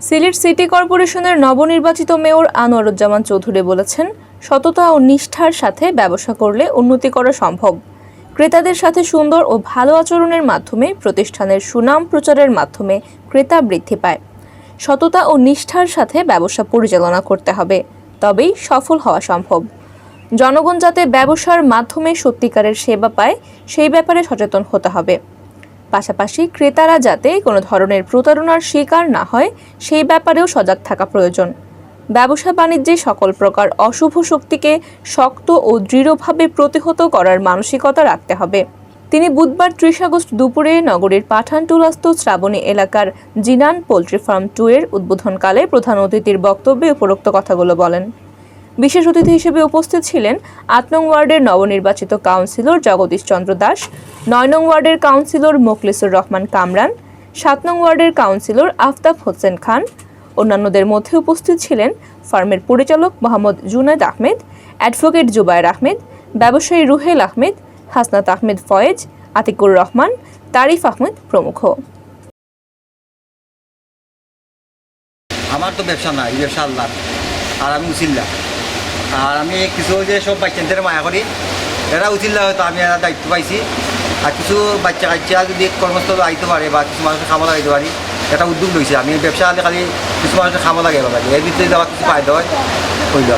Sylhet city কর্পোরেশনের নবনির্বাচিত mayor Anwaruzzaman Chowdhury বলেছেন, সততা ও নিষ্ঠার সাথে ব্যবসা করলে উন্নতি করা সম্ভব। ক্রেতাদের সাথে সুন্দর ও ভালো আচরণের মাধ্যমে প্রতিষ্ঠানের সুনাম প্রচারের মাধ্যমে ক্রেতা বৃদ্ধি পায়। সততা ও নিষ্ঠার সাথে ব্যবসা পরিচালনা করতে হবে, তবেই সফল হওয়া সম্ভব। জনগণ যাতে ব্যবসার মাধ্যমে সত্যিকারের সেবা পায় সেই ব্যাপারে সচেতন হতে হবে। পাশাপাশি ক্রেতারা যাতে কোনো ধরনের প্রতারণার শিকার না হয় সেই ব্যাপারেও সজাগ থাকা প্রয়োজন। ব্যবসা বাণিজ্যে সকল প্রকার অশুভ শক্তিকে শক্ত ও দৃঢ়ভাবে প্রতিহত করার মানসিকতা রাখতে হবে। তিনি বুধবার ৩০ আগস্ট দুপুরে নগরীর পাঠানটুলাস্থ শ্রাবণী এলাকার জিনান পোল্ট্রি ফার্ম 2 এর উদ্বোধনকালে প্রধান অতিথির বক্তব্যে উপরোক্ত কথাগুলো বলেন। বিশেষ অতিথি হিসেবে উপস্থিত ছিলেন ৮ নং ওয়ার্ডের নবনির্বাচিত কাউন্সিলর জগদীশ চন্দ্র দাস, ৯ নং ওয়ার্ডের কাউন্সিলর মোখলেসুর রহমান কামরান, ৭ নং ওয়ার্ডের কাউন্সিলর আফতাব হোসেন খান। অন্যান্যদের মধ্যে উপস্থিত ছিলেন ফার্মের পরিচালক মোহাম্মদ জুনায়েদ আহমেদ, অ্যাডভোকেট জুবায়ের আহমেদ, ব্যবসায়ী রুহেল আহমেদ, হাসনাত আহমেদ ফয়েজ, আতিকুর রহমান, তারিফ আহমেদ প্রমুখ। আমার তো ব্যবসা নাই, ব্যবসা আল্লাহ, আর আমি উচিল্লা। আর আমি কিছু যে সব বাচ্চাদের মায়া করি, এরা উচিল্লা হয়তো আমি এরা দায়িত্ব পাইছি। আর কিছু বাচ্চা কাচ্চা যদি কর্মস্থল আইতে পারে বা কিছু মানুষের খামা লাগাইতে পারি, এটা উদ্যোগ লইছে। আমি ব্যবসা হলে খালি কিছু মানুষের খামা লাগাইব লাগে, এর ভিতরে দেওয়া কিছু পাই দেওয়া হইল।